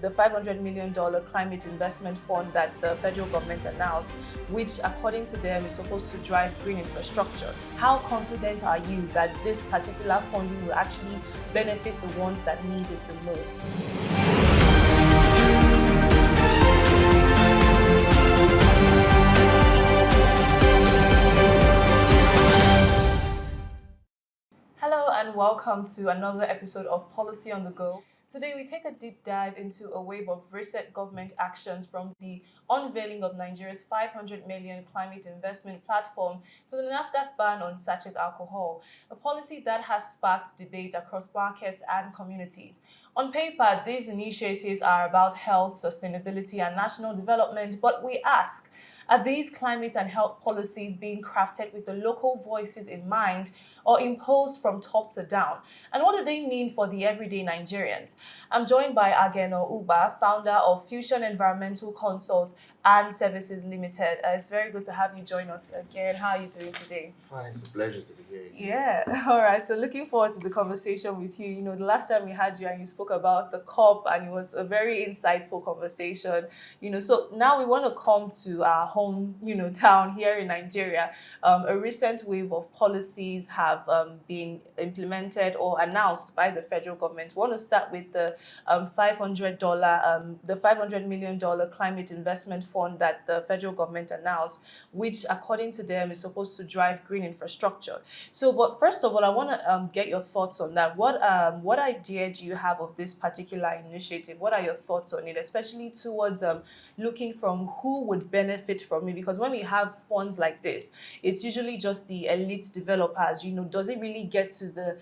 The $500 million climate investment fund that the federal government announced, which according to them is supposed to drive green infrastructure. How confident are you that this particular funding will actually benefit the ones that need it the most? Hello and welcome to another episode of Policy on the Go. Today we take a deep dive into a wave of recent government actions, from the unveiling of Nigeria's 500 million climate investment platform to the NAFDAC ban on sachet alcohol, a policy that has sparked debate across markets and communities. On paper, these initiatives are about health, sustainability and national development, but we ask, are these climate and health policies being crafted with the local voices in mind or imposed from top to down? And what do they mean for the everyday Nigerians? I'm joined by Ageno Uba, founder of Fusion Environmental Consult and Services Limited. It's very good to have you join us again. How are you doing today? Fine, it's a pleasure to be here. Yeah, all right. So looking forward to the conversation with you. The last time we had you and you spoke about the COP, and it was a very insightful conversation. So now we want to come to our home, town here in Nigeria. A recent wave of policies have been implemented or announced by the federal government. We want to start with the $500 million climate investment fund that the federal government announced, which according to them is supposed to drive green infrastructure. So, but first of all, I want to get your thoughts on that. What idea do you have of this particular initiative? What are your thoughts on it, especially towards looking from who would benefit from it? Because when we have funds like this, it's usually just the elite developers. Does it really get to the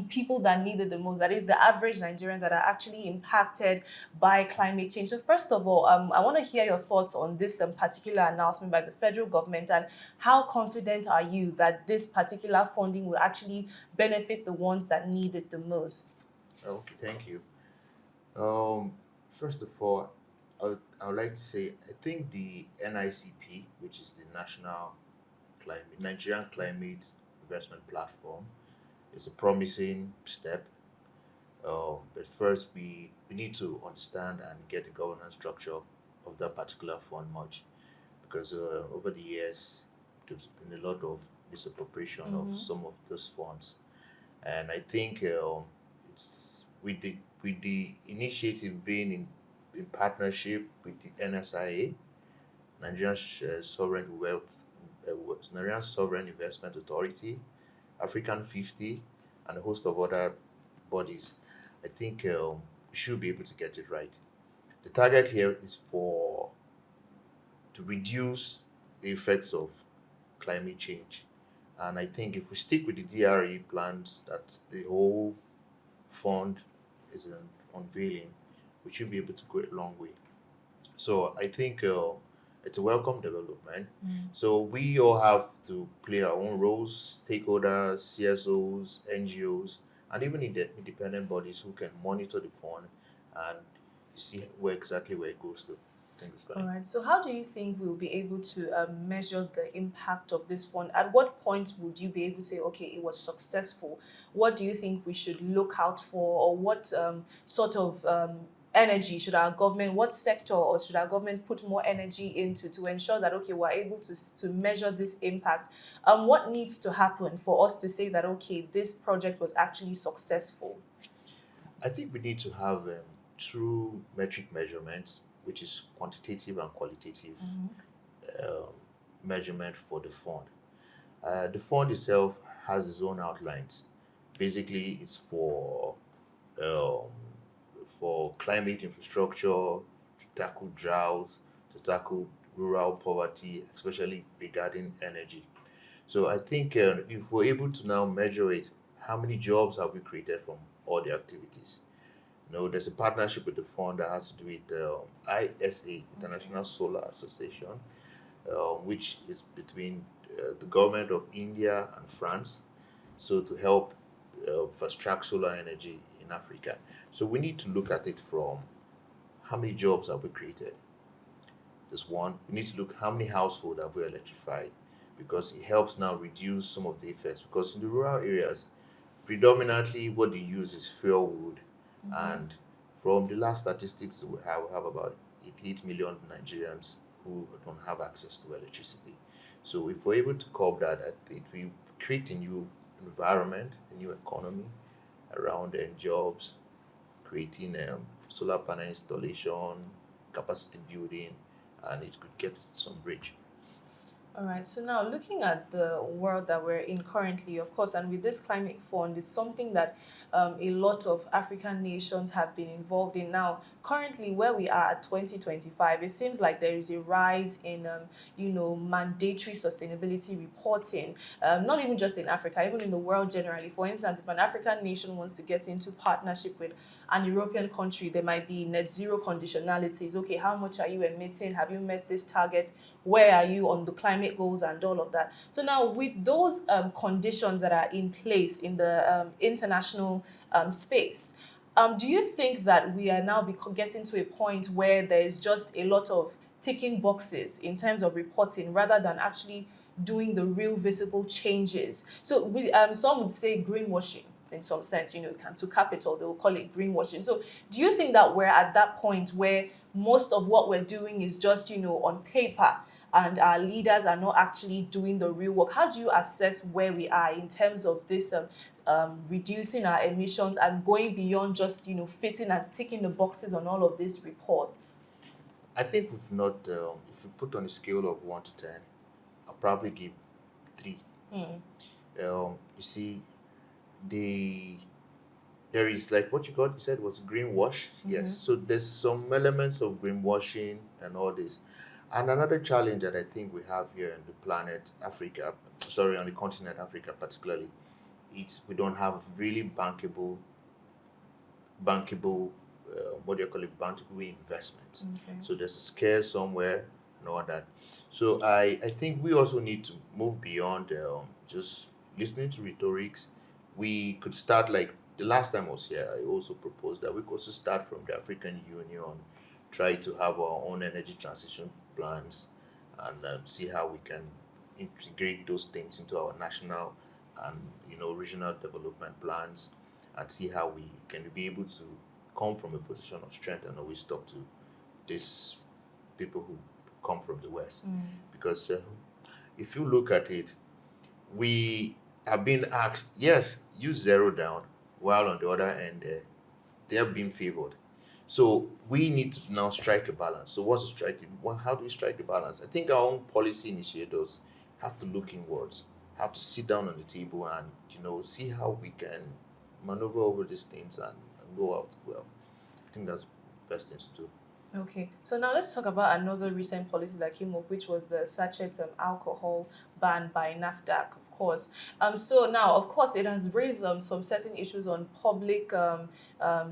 people that need it the most? That is the average Nigerians that are actually impacted by climate change. So, first of all, I want to hear your thoughts on this particular announcement by the federal government, and how confident are you that this particular funding will actually benefit the ones that need it the most? Okay, thank you. First of all, I would like to say I think the NICP, which is the Nigerian Climate Investment Platform, is a promising step. But first, we need to understand and get the governance structure of that particular fund much, because over the years there's been a lot of misappropriation of some of those funds, and I think it's with the initiative being in partnership with the NSIA, Nigerian Sovereign Investment Authority, African 50, and a host of other bodies. I think we should be able to get it right. The target here is to reduce the effects of climate change. And I think if we stick with the DRE plans that the whole fund is unveiling, we should be able to go a long way. So I think it's a welcome development. So we all have to play our own roles: stakeholders, CSOs, NGOs, and even independent bodies who can monitor the fund and see exactly where it goes to. Things like. All right. So how do you think we'll be able to measure the impact of this fund? At what point would you be able to say, okay, it was successful? What do you think we should look out for, or what sort of energy should our government, what sector, or should our government put more energy into to ensure that, okay, we're able to measure this impact? What needs to happen for us to say that, okay, this project was actually successful? I think we need to have true metric measurements, which is quantitative and qualitative measurement for the fund. The fund itself has its own outlines. Basically, it's for climate infrastructure, to tackle droughts, to tackle rural poverty, especially regarding energy. So I think if we're able to now measure it, how many jobs have we created from all the activities? There's a partnership with the fund that has to do with ISA, International Solar Association, which is between the government of India and France, so to help fast track solar energy in Africa. So we need to look at it from how many jobs have we created. There's one. We need to look how many households have we electrified, because it helps now reduce some of the effects. Because in the rural areas, predominantly what they use is fuel wood, and from the last statistics we have about 88 million Nigerians who don't have access to electricity. So if we're able to curb that, it will create a new environment, a new economy around jobs, creating solar panel installation, capacity building, and it could get some bridge. All right. So now looking at the world that we're in currently, of course, and with this climate fund, it's something that a lot of African nations have been involved in. Now, currently, where we are at 2025, it seems like there is a rise in, mandatory sustainability reporting. Not even just in Africa, even in the world generally. For instance, if an African nation wants to get into partnership with an European country, there might be net zero conditionalities. Okay, how much are you emitting? Have you met this target? Where are you on the climate goals and all of that? So now with those conditions that are in place in the international space, do you think that we are now getting to a point where there is just a lot of ticking boxes in terms of reporting rather than actually doing the real visible changes? So some would say greenwashing in some sense, to capital, they will call it greenwashing. So do you think that we're at that point where most of what we're doing is just, on paper, and our leaders are not actually doing the real work? How do you assess where we are in terms of this reducing our emissions and going beyond just, fitting and ticking the boxes on all of these reports? I think we've not, if you put on a scale of 1 to 10, I'll probably give 3. You see, there is like what you said was greenwash. Yes, so there's some elements of greenwashing and all this. And another challenge that I think we have here on the planet Africa, on the continent Africa particularly, it's we don't have really bankable, bankable investment. Okay. So there's a scare somewhere and all that. So I think we also need to move beyond just listening to rhetorics. We could start like the last time I was here, I also proposed that we could also start from the African Union, try to have our own energy transition plans, and see how we can integrate those things into our national and regional development plans, and see how we can be able to come from a position of strength and always talk to these people who come from the West. Because if you look at it, we have been asked, yes, you zero down, while on the other end, they are being favored. So we need to now strike a balance. So what's the strike? How do we strike the balance? I think our own policy initiators have to look inwards, have to sit down on the table and see how we can maneuver over these things and go out well. I think that's the best thing to do. Okay, so now let's talk about another recent policy that came up, which was the sachet alcohol ban by NAFDAC, of course. So now, of course, it has raised some certain issues on public,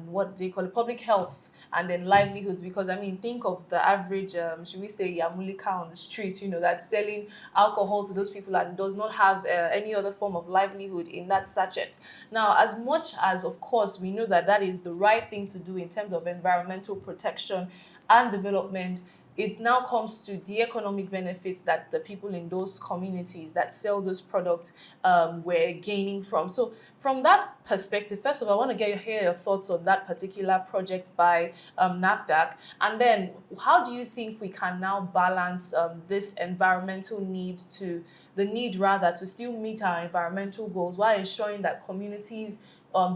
what they call it, public health, and then livelihoods. Because think of the average, should we say, Yamulika on the street, that's selling alcohol to those people and does not have any other form of livelihood in that sachet. Now, as much as, of course, we know that that is the right thing to do in terms of environmental protection and development, it now comes to the economic benefits that the people in those communities that sell those products were gaining from. So from that perspective, first of all, I want to hear your thoughts on that particular project by NAFDAC. And then how do you think we can now balance this environmental need to still meet our environmental goals while ensuring that communities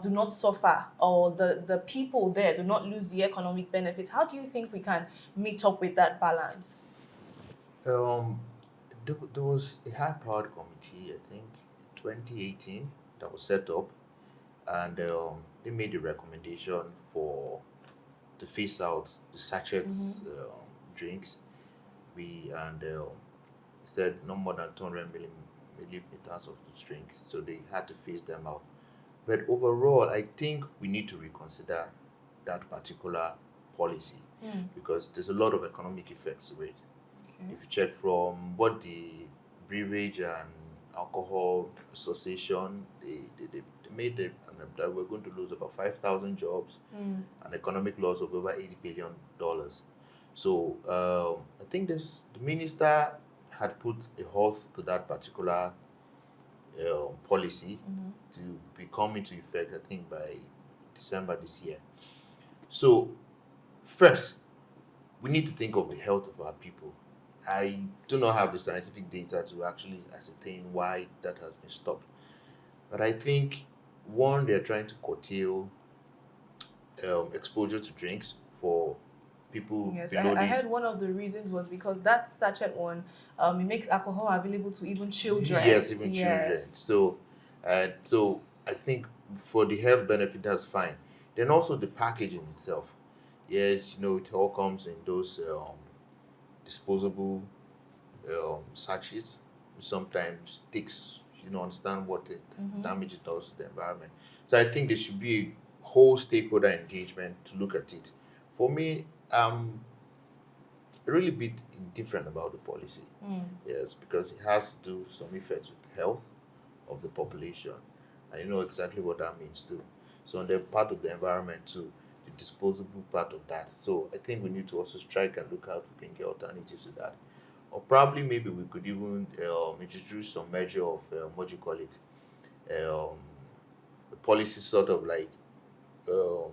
do not suffer, or the people there do not lose the economic benefits? How do you think we can meet up with that balance? There was a high-powered committee, I think, 2018, that was set up, and they made a recommendation to phase out the sachets drinks. Instead no more than 200 milliliters of the drink, so they had to phase them out. But overall, I think we need to reconsider that particular policy because there's a lot of economic effects to it. Okay. If you check from what the Beverage and Alcohol Association, they made that we're going to lose about 5,000 jobs, and economic loss of over $80 billion. So I think the minister had put a halt to that particular policy to be coming into effect, I think, by December this year. So, first, we need to think of the health of our people. I do not have the scientific data to actually ascertain why that has been stopped. But I think, one, they're trying to curtail exposure to drinks for people Yes, below I the. heard one of the reasons was because that sachet one, it makes alcohol available to even children. Yes, even children. Yes. So I think for the health benefit, that's fine. Then also the packaging itself. Yes, it all comes in those disposable sachets, which sometimes takes, understand what the damage it does to the environment. So I think there should be a whole stakeholder engagement to look at it. For me, a really bit indifferent about the policy. Yes, because it has to do some effects with health of the population. And you know exactly what that means too. So on the part of the environment too, the disposable part of that. So I think we need to also strike and look out for bring alternatives to that. Or probably maybe we could even introduce some measure of what do you call it? Um, the policy sort of like um,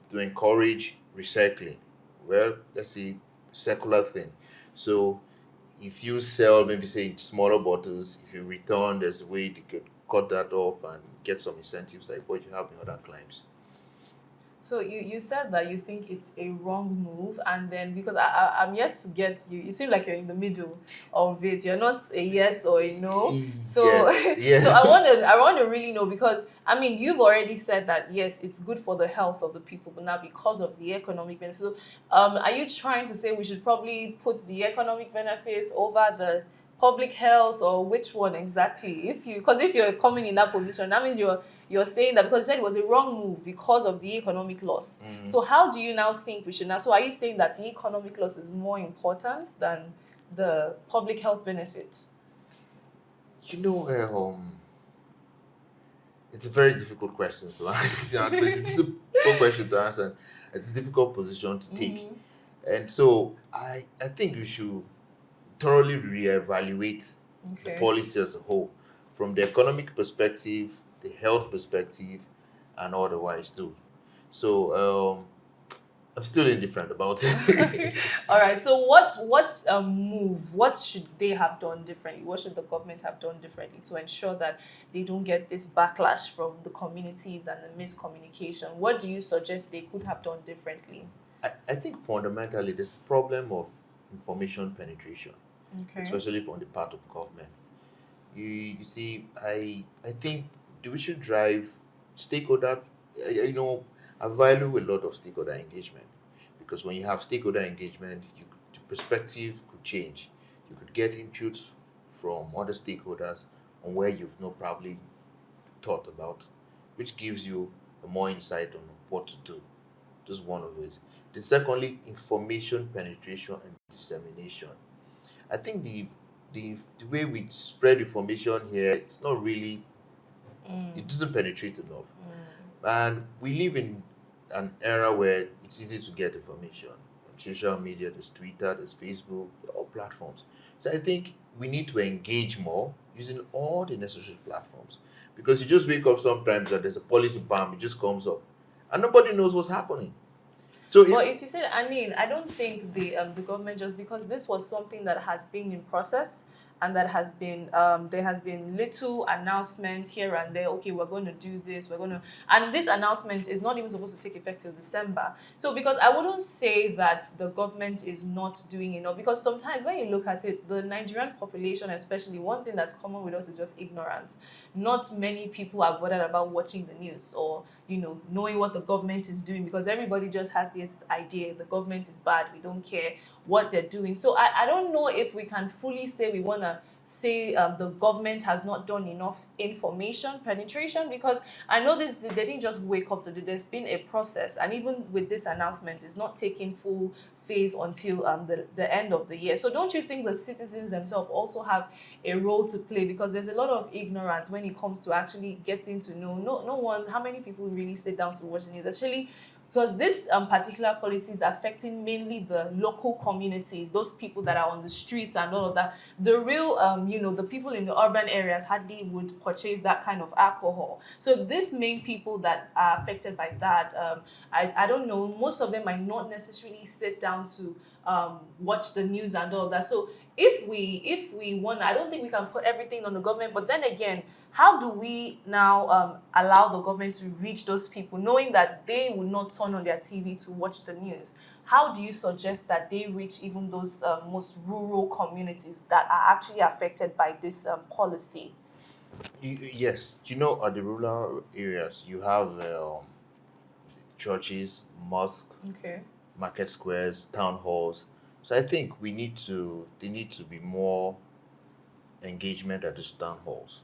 to encourage recycling. Well, let's say circular thing. So if you sell maybe say in smaller bottles, if you return, there's a way they could cut that off and get some incentives like what you have in other climes. So you said that you think it's a wrong move, and then because I'm yet to get you, you seem like you're in the middle of it. You're not a yes or a no. So Yes, yes. so I want to really know, because I mean you've already said that yes, it's good for the health of the people, but now because of the economic benefit. So are you trying to say we should probably put the economic benefit over the public health, or which one exactly? If you're coming in that position, that means you're saying that because you said it was a wrong move because of the economic loss. So how do you now think we should now? So are you saying that the economic loss is more important than the public health benefit? You know, it's a very difficult question to answer. It's a difficult question to answer. And it's a difficult position to take. And so I think we should thoroughly reevaluate the Okay. policy as a whole, from the economic perspective, the health perspective, and otherwise too. So I'm still indifferent about it. All right. So what should they have done differently? What should the government have done differently to ensure that they don't get this backlash from the communities and the miscommunication? What do you suggest they could have done differently? I think fundamentally there's a problem of information penetration, Okay. especially from the part of government. You see, I think we should drive stakeholder. I value a lot of stakeholder engagement, because when you have stakeholder engagement, the perspective could change. You could get input from other stakeholders on where you've not probably thought about, which gives you more insight on what to do. Just one of it. Then secondly, information penetration and dissemination. I think the way we spread information here, it's not really, it doesn't penetrate enough. And we live in an era where it's easy to get information on social media. There's Twitter, there's Facebook, all platforms. So I think we need to engage more using all the necessary platforms, because you just wake up sometimes that there's a policy bomb, it just comes up, and nobody knows what's happening. So But if you said, I mean, I don't think the government, just because this was something that has been in process, and that has been there has been little announcements here and there. Okay, we're going to do this. We're going to, and this announcement is not even supposed to take effect till December. So because I wouldn't say that the government is not doing enough, because sometimes when you look at it, the Nigerian population, especially, one thing that's common with us is just ignorance. Not many people are bothered about watching the news, or knowing what the government is doing, because everybody just has this idea the government is bad, we don't care what they're doing. So I don't know if we can fully say we want to say the government has not done enough information penetration, because I know they didn't just wake up to it. There's been a process, and even with this announcement, it's not taking full phase until the end of the year. So don't you think the citizens themselves also have a role to play, because there's a lot of ignorance when it comes to actually getting to know. No one, how many people really sit down to watch the news? Actually, because this particular policy is affecting mainly the local communities, those people that are on the streets and all of that. The real, the people in the urban areas hardly would purchase that kind of alcohol. So these main people that are affected by that, I don't know, most of them might not necessarily sit down to watch the news and all of that. So if we want, I don't think we can put everything on the government. But then again, how do we now allow the government to reach those people, knowing that they will not turn on their TV to watch the news? How do you suggest that they reach even those most rural communities that are actually affected by this policy? Yes, at the rural areas, you have churches, mosques, Okay. market squares, town halls. So I think they need to be more engagement at these town halls.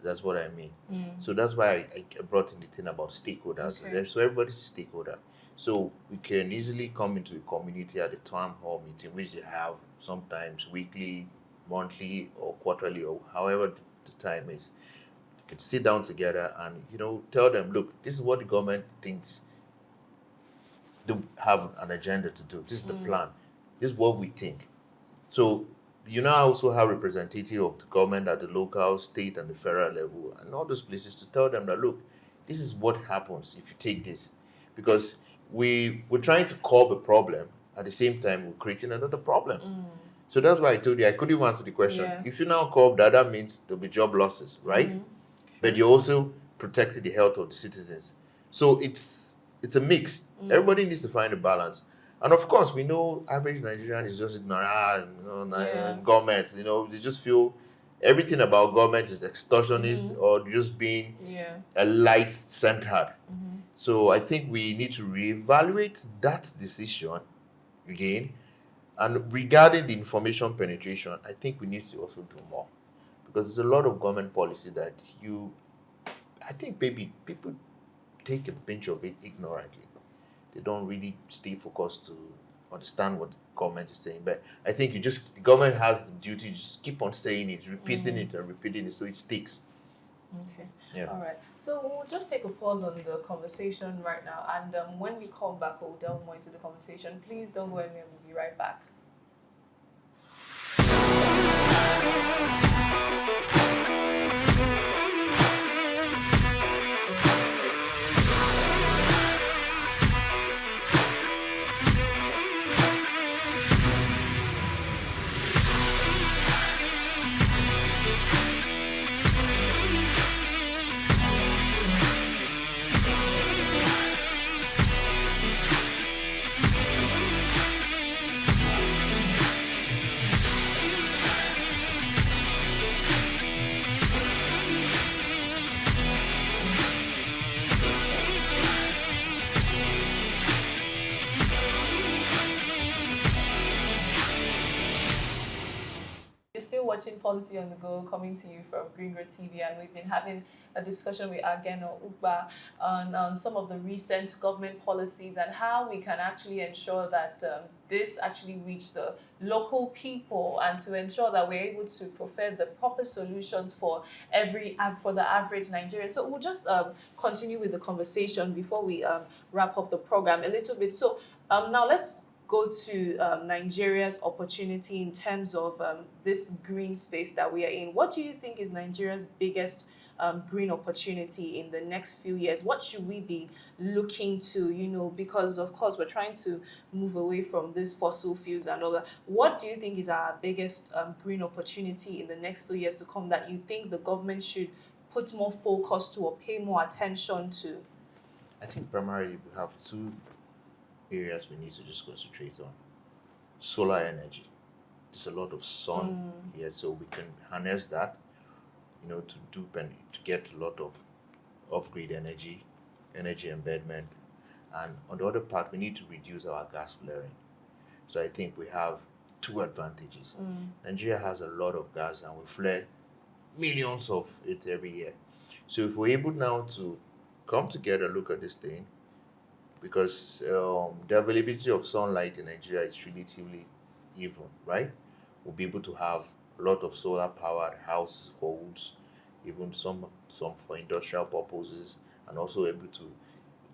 That's what I mean. So that's why I brought in the thing about stakeholders. Okay. So everybody's a stakeholder. So we can easily come into the community at the town hall meeting, which they have sometimes weekly, monthly, or quarterly, or however the time is. You can sit down together and tell them, look, this is what the government thinks they have an agenda to do. This is the plan. This is what we think. So you now also have representative of the government at the local, state, and the federal level, and all those places to tell them that, look, this is what happens if you take this, because we're trying to curb a problem at the same time we're creating another problem. So that's why I told you I couldn't even answer the question. Yeah. If you now curb that, that means there'll be job losses, right? But you're also protecting the health of the citizens. So it's a mix. Everybody needs to find a balance. And of course, we know average Nigerian is just ignorant, Yeah. government, they just feel everything about government is extortionist or just being Yeah. a light centered. So I think we need to reevaluate that decision again. And regarding the information penetration, I think we need to also do more, because there's a lot of government policy that I think maybe people take a pinch of it ignorantly. They don't really stay focused to understand what the government is saying. But I think the government has the duty to just keep on saying it, repeating it and repeating it so it sticks. Okay. Yeah. All right. So we'll just take a pause on the conversation right now, and when we come back, we'll delve more into the conversation. Please don't go anywhere. We'll be right back. You're still watching Policy on the Go, coming to you from Gringo TV, and we've been having a discussion with Ageno Ukba on some of the recent government policies and how we can actually ensure that this actually reach the local people, and to ensure that we're able to provide the proper solutions for the average Nigerian. So we'll just continue with the conversation before we wrap up the program a little bit. So now let's go to Nigeria's opportunity in terms of this green space that we are in. What do you think is Nigeria's biggest green opportunity in the next few years? What should we be looking to, because of course we're trying to move away from these fossil fuels and all that. What do you think is our biggest green opportunity in the next few years to come that you think the government should put more focus to or pay more attention to? I think primarily we have two areas we need to just concentrate on. Solar energy. There's a lot of sun here, so we can harness that, to get a lot of off-grid energy embedment. And on the other part, we need to reduce our gas flaring. So I think we have two advantages. Nigeria has a lot of gas and we flare millions of it every year. So if we're able now to come together, look at this thing, because the availability of sunlight in Nigeria is relatively even, right? We'll be able to have a lot of solar powered households, even some for industrial purposes, and also able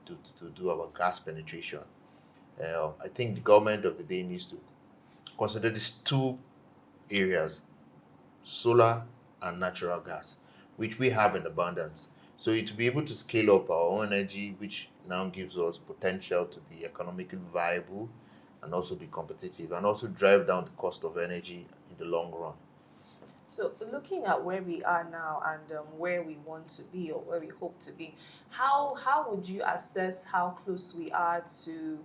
to to do our gas penetration. I think the government of the day needs to consider these two areas, solar and natural gas, which we have in abundance. So to be able to scale up our own energy, which now gives us potential to be economically viable and also be competitive and also drive down the cost of energy in the long run. So, looking at where we are now and where we want to be or where we hope to be, how would you assess how close we are to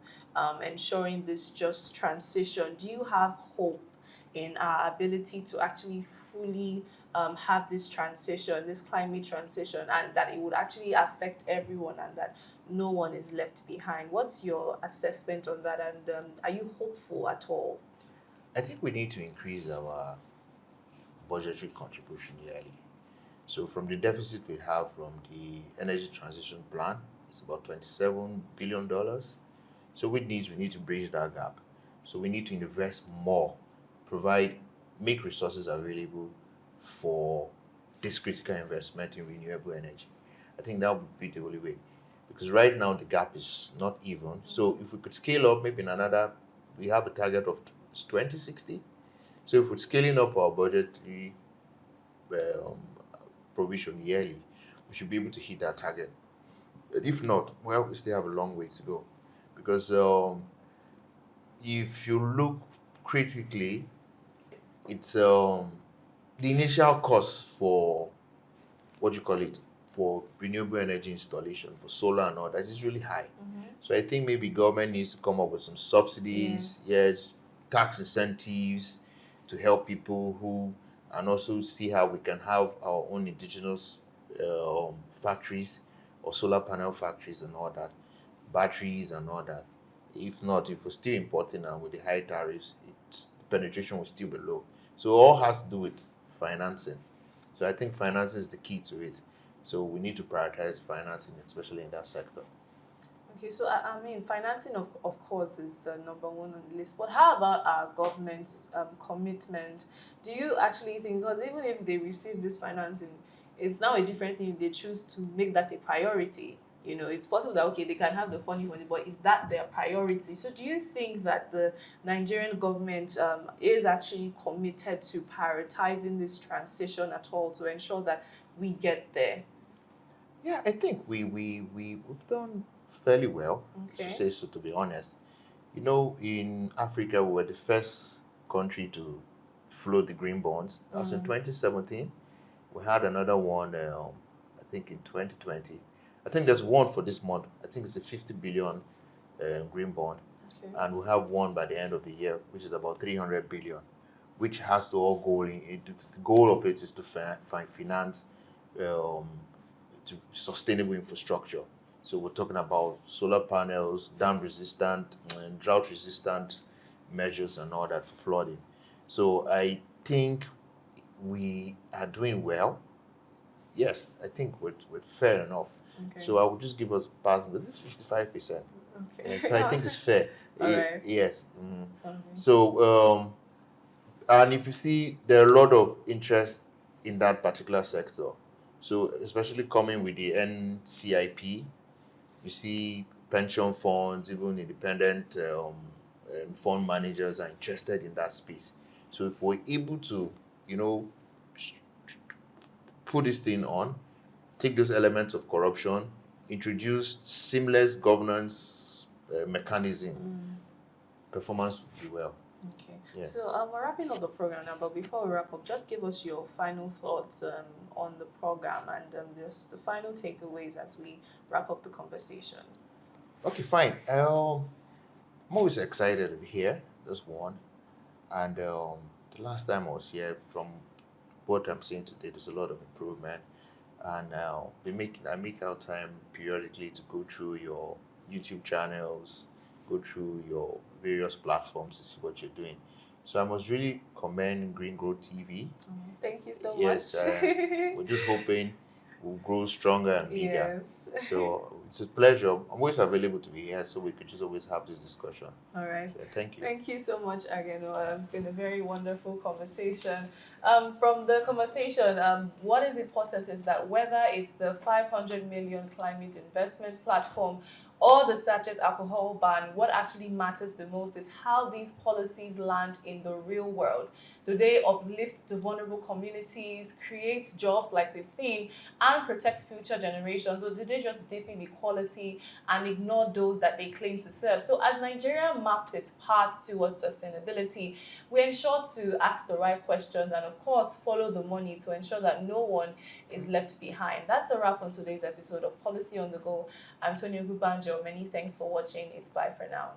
ensuring this just transition? Do you have hope in our ability to actually fully have this transition, this climate transition, and that it would actually affect everyone and that no one is left behind? What's your assessment on that, and are you hopeful at all? I think we need to increase our budgetary contribution yearly. So from the deficit we have from the energy transition plan, it's about $27 billion. So we need to bridge that gap. So we need to invest more, provide, make resources available for this critical investment in renewable energy. I think that would be the only way. Because right now the gap is not even. So if we could scale up maybe in another, we have a target of 2060. So if we're scaling up our budgetary um, provision yearly, we should be able to hit that target. But if not, well, we still have a long way to go. Because if you look critically, it's the initial cost for what you call it for renewable energy installation for solar and all that is really high. So I think maybe government needs to come up with some subsidies, yes, tax incentives to help people who, and also see how we can have our own indigenous factories or solar panel factories and all that, batteries and all that. If not, if we're still importing and with the high tariffs, its penetration will still be low. So it all has to do with financing. So I think finance is the key to it. So we need to prioritize financing, especially in that sector. Okay, so I mean, financing of course is number one on the list. But how about our government's commitment? Do you actually think, because even if they receive this financing, it's now a different thing if they choose to make that a priority. You know, it's possible that okay, they can have the funding for it, but is that their priority? So do you think that the Nigerian government is actually committed to prioritizing this transition at all to ensure that we get there? Yeah, I think we've done fairly well, to Okay. say so, to be honest. You know, in Africa, we were the first country to float the green bonds. That was in 2017. We had another one, I think, in 2020. I think there's one for this month. I think it's a 50 billion green bond. Okay. And we have one by the end of the year, which is about 300 billion, which has to all go in. The goal of it is to finance um, to sustainable infrastructure. So we're talking about solar panels, dam resistant, and drought resistant measures and all that for flooding. So I think we are doing well. Yes, I think we're fair enough. Okay. So I would just give us a pass with 55%. Okay. So I think it's fair. All right. Yes. Mhm. Okay. So and if you see, there are a lot of interest in that particular sector. So especially coming with the NCIP, you see pension funds, even independent fund managers are interested in that space. So if we're able to, you know, put this thing on, take those elements of corruption, introduce seamless governance mechanism, performance will be well. Okay. Yeah. So we're wrapping up the program now, but before we wrap up, just give us your final thoughts on the program and just the final takeaways as we wrap up the conversation. Okay, fine. I'm always excited to be here. That's one. And the last time I was here, from what I'm seeing today, there's a lot of improvement. And I make out time periodically to go through your YouTube channels, go through your various platforms to see what you're doing. So I must really commend Green Growth TV. Thank you so Yes, much. we're just hoping we'll grow stronger and bigger. Yes. So it's a pleasure. I'm always available to be here, so we could just always have this discussion. All right. So thank you. Thank you so much again. It's been a very wonderful conversation. From the conversation, what is important is that whether it's the 500 million climate investment platform or the sachet alcohol ban, what actually matters the most is how these policies land in the real world. Do they uplift the vulnerable communities, create jobs like we've seen, and protect future generations? Or do they just dip in equality and ignore those that they claim to serve? So as Nigeria maps its path towards sustainability, we ensure to ask the right questions and, of course, follow the money to ensure that no one is left behind. That's a wrap on today's episode of Policy on the Go. I'm Tony Ogubanjo. Many thanks for watching. It's bye for now.